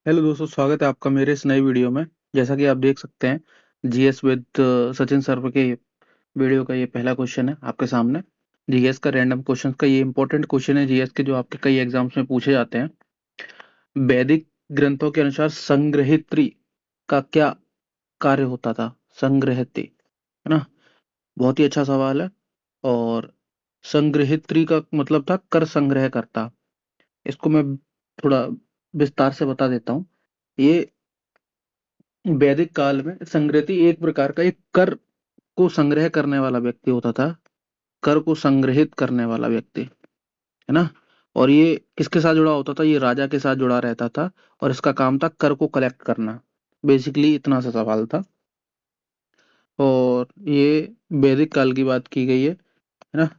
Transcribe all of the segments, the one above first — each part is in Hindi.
हेलो दोस्तों, स्वागत है आपका मेरे इस नए वीडियो में। जैसा कि आप देख सकते हैं, जीएस विद सचिन सर के वीडियो का ये पहला क्वेश्चन है आपके सामने। जीएस का रैंडम क्वेश्चन का ये इंपॉर्टेंट क्वेश्चन है जीएस के, जो आपके कई एग्जाम्स में पूछे जाते हैं। वैदिक ग्रंथों के अनुसार संग्रहित्री का क्या कार्य होता था? संग्रहित्री, है ना? बहुत ही अच्छा सवाल है। और संग्रहित्री का मतलब था कर संग्रह करता। इसको मैं थोड़ा विस्तार से बता देता हूँ। ये वैदिक काल में संग्रहिती एक प्रकार का एक कर को संग्रह करने वाला व्यक्ति होता था। कर को संग्रहित करने वाला व्यक्ति, है ना? और ये किसके साथ जुड़ा होता था? ये राजा के साथ जुड़ा रहता था। और इसका काम था कर को कलेक्ट करना। बेसिकली इतना सा सवाल था। और ये वैदिक काल की बात की गई है ना?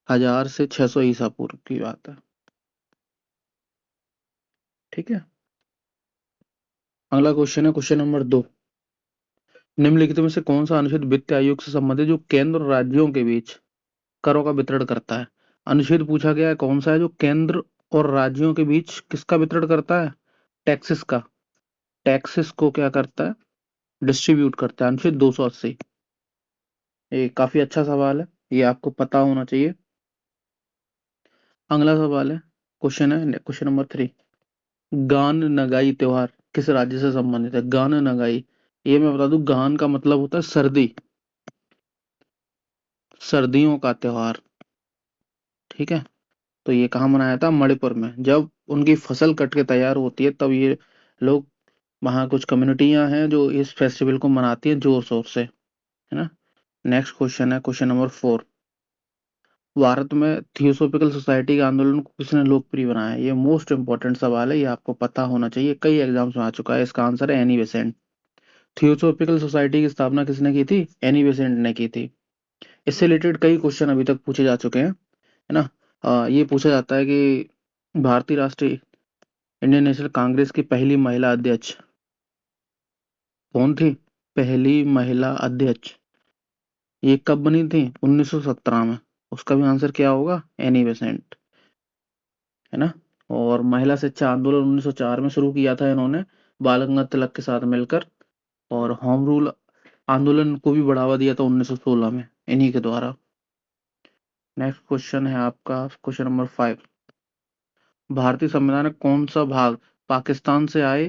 1000 से 600 ईसा पूर्व की बात है। ठीक है। अगला क्वेश्चन है क्वेश्चन नंबर 2। निम्नलिखित में से कौन सा अनुच्छेद वित्त आयोग से संबंधित जो केंद्र और राज्यों के बीच करों का वितरण करता है? अनुच्छेद पूछा गया है कौन सा है जो केंद्र और राज्यों के बीच किसका वितरण करता है? टैक्सेस का। टैक्सेस को क्या करता है? डिस्ट्रीब्यूट करता है। अनुच्छेद 280। ये काफी अच्छा सवाल है, ये आपको पता होना चाहिए। अगला सवाल है, क्वेश्चन नंबर 3। गान नगाई त्योहार किस राज्य से संबंधित है? गान नगाई, ये मैं बता दूं, गान का मतलब होता है सर्दी, सर्दियों का त्योहार। ठीक है। तो ये कहाँ मनाया था? मणिपुर में। जब उनकी फसल कट के तैयार होती है तब ये लोग, वहाँ कुछ कम्युनिटियां हैं जो इस फेस्टिवल को मनाती हैं जोर शोर से, है ना? नेक्स्ट क्वेश्चन है क्वेश्चन नंबर 4। भारत में थियोसॉफिकल सोसाइटी के आंदोलन को किसने लोकप्रिय बनाया? ये मोस्ट इंपॉर्टेंट सवाल है, ये आपको पता होना चाहिए, कई एग्जाम्स में आ चुका है। इसका आंसर है एनी बेसेंट। थियोसॉफिकल सोसाइटी की स्थापना किसने की थी? एनी बेसेंट ने की थी। इससे रिलेटेड कई क्वेश्चन अभी तक पूछे जा चुके हैं, है ना? ये पूछा जाता है कि भारतीय राष्ट्रीय इंडियन नेशनल कांग्रेस की पहली महिला अध्यक्ष कौन थी? पहली महिला अध्यक्ष ये कब बनी थी? 1917 में। उसका भी आंसर क्या होगा? एनी बेसेंट, है ना? और महिला शिक्षा आंदोलन 1904 में शुरू किया था इन्होंने, बाल गंगाधर तिलक के साथ मिलकर। और होम रूल आंदोलन को भी बढ़ावा दिया था 1916 में इन्हीं के द्वारा। नेक्स्ट क्वेश्चन है आपका क्वेश्चन नंबर 5। भारतीय संविधान में कौन सा भाग पाकिस्तान से आए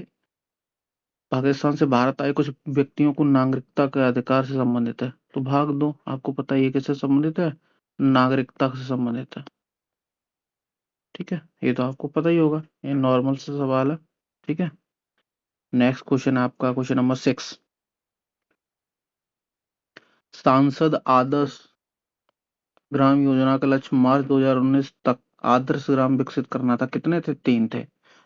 पाकिस्तान से भारत आए कुछ व्यक्तियों को नागरिकता के अधिकार से संबंधित है? तो भाग दो, आपको पता है ये किससे संबंधित है? नागरिकता से संबंधित है। ठीक है, ये तो आपको पता ही होगा, ये नॉर्मल से सवाल है। ठीक है। नेक्स्ट क्वेश्चन है आपका क्वेश्चन नंबर 6। सांसद आदर्श ग्राम योजना का लक्ष्य मार्च 2019 तक आदर्श ग्राम विकसित करना था। कितने थे? 3 थे।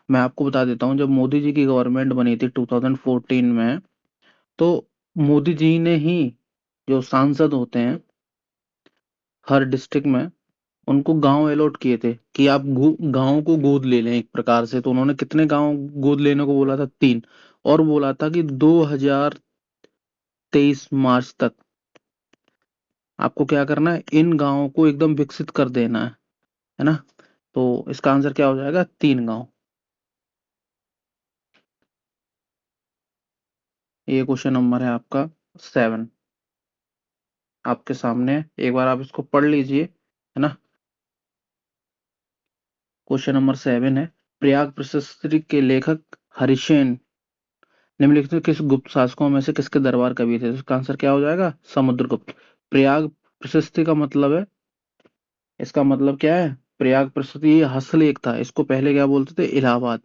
मैं आपको बता देता हूँ, जब मोदी जी की गवर्नमेंट बनी थी 2014 में, तो मोदी जी ने ही जो सांसद होते हैं हर डिस्ट्रिक्ट में, उनको गांव अलॉट किए थे कि आप गांव को गोद ले लें एक प्रकार से। तो उन्होंने कितने गांव गोद लेने को बोला था? 3। और बोला था कि 2023 मार्च तक आपको क्या करना है? इन गांवों को एकदम विकसित कर देना है ना? तो इसका आंसर क्या हो जाएगा? 3 गांव। ये क्वेश्चन नंबर है आपका 7 आपके सामने है। एक बार आप इसको पढ़ लीजिए, है ना? क्वेश्चन नंबर 7 है, प्रयाग प्रशस्ति के लेखक हरिसेन निम्नलिखित में किस गुप्त शासकों में से किसके दरबार कवि थे? इसका आंसर क्या हो जाएगा? समुद्रगुप्त। प्रयाग प्रशस्ति का मतलब है, इसका मतलब क्या है? प्रयाग प्रशस्ति ये हस्तलेख था, इसको पहले क्या बोलते थे? इलाहाबाद।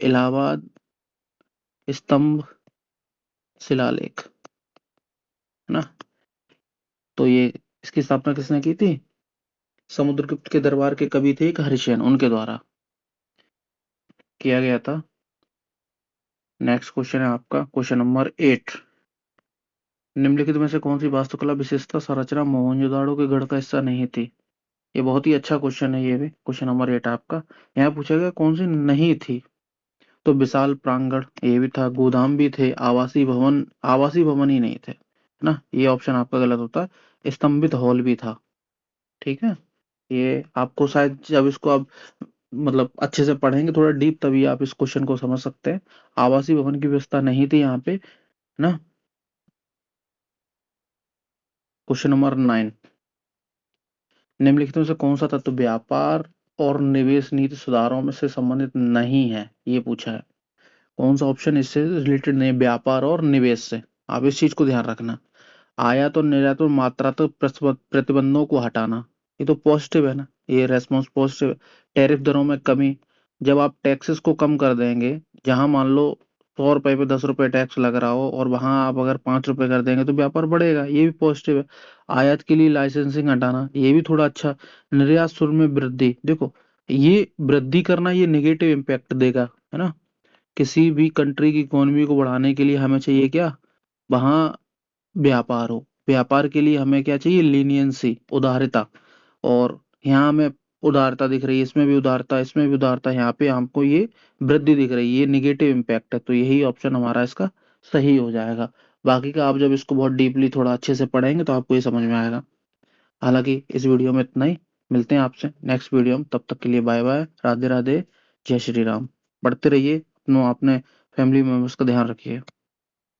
इलाहाबाद स्तंभ शिलालेख, है ना? तो ये इसकी स्थापना किसने की थी? समुद्रगुप्त के दरबार के कवि थे एक हरिसेन, उनके द्वारा किया गया था। नेक्स्ट क्वेश्चन है आपका क्वेश्चन नंबर 8। निम्नलिखित में से कौन सी वास्तुकला विशेषता संरचना मोहनजोदाड़ो के गढ़ का हिस्सा नहीं थी? ये बहुत ही अच्छा क्वेश्चन है, ये भी क्वेश्चन नंबर 8 आपका। यहाँ पूछा गया कौन सी नहीं थी? तो विशाल प्रांगण ये भी था, गोदाम भी थे, आवासीय भवन ही नहीं थे, है ना? ये ऑप्शन आपका गलत होता है। स्तंभित हॉल भी था। ठीक है। ये आपको शायद जब इसको आप मतलब अच्छे से पढ़ेंगे थोड़ा डीप, तभी आप इस क्वेश्चन को समझ सकते हैं। आवासीय भवन की व्यवस्था नहीं थी यहाँ पे, है ना। क्वेश्चन नंबर 9, निम्नलिखित में से कौन सा तत्व व्यापार और निवेश नीति सुधारों में से संबंधित नहीं है, ये पूछा है। कौन सा ऑप्शन इससे रिलेटेड नहीं, व्यापार और निवेश से। आप इस चीज को ध्यान रखना। आयात और निर्यात पर मात्रात्मक प्रतिबंधों को हटाना, ये तो पॉजिटिव है ना, ये रेस्पॉन्स पॉजिटिव है। टैरिफ दरों में कमी, जब आप टैक्सेस को कम कर देंगे, जहां मान लो 100 रुपए पे 10 रुपए टैक्स लग रहा हो और वहां आप अगर 5 रुपए कर देंगे तो व्यापार बढ़ेगा, ये भी पॉजिटिव है। आयात के लिए लाइसेंसिंग हटाना, ये भी थोड़ा अच्छा। निर्यात शुल्क में वृद्धि, देखो ये वृद्धि करना ये निगेटिव इम्पैक्ट देगा, है ना। किसी भी कंट्री की इकोनॉमी को बढ़ाने के लिए हमें चाहिए क्या, वहां व्यापार हो। व्यापार के लिए हमें क्या चाहिए, लीनियंसी, उदारता। और यहाँ हमें उदारता दिख रही है, इसमें भी उदारता, इसमें भी उदारता, यहाँ पे हमको ये वृद्धि दिख रही है, ये निगेटिव इम्पैक्ट है, तो यही ऑप्शन हमारा इसका सही हो जाएगा। बाकी का आप जब इसको बहुत डीपली थोड़ा अच्छे से पढ़ेंगे तो आपको ये समझ में आएगा। हालांकि इस वीडियो में इतना ही, मिलते हैं आपसे नेक्स्ट वीडियो में, तब तक के लिए बाय बाय, राधे राधे, जय श्री राम। पढ़ते रहिए, अपने फैमिली मेम्बर्स का ध्यान रखिए।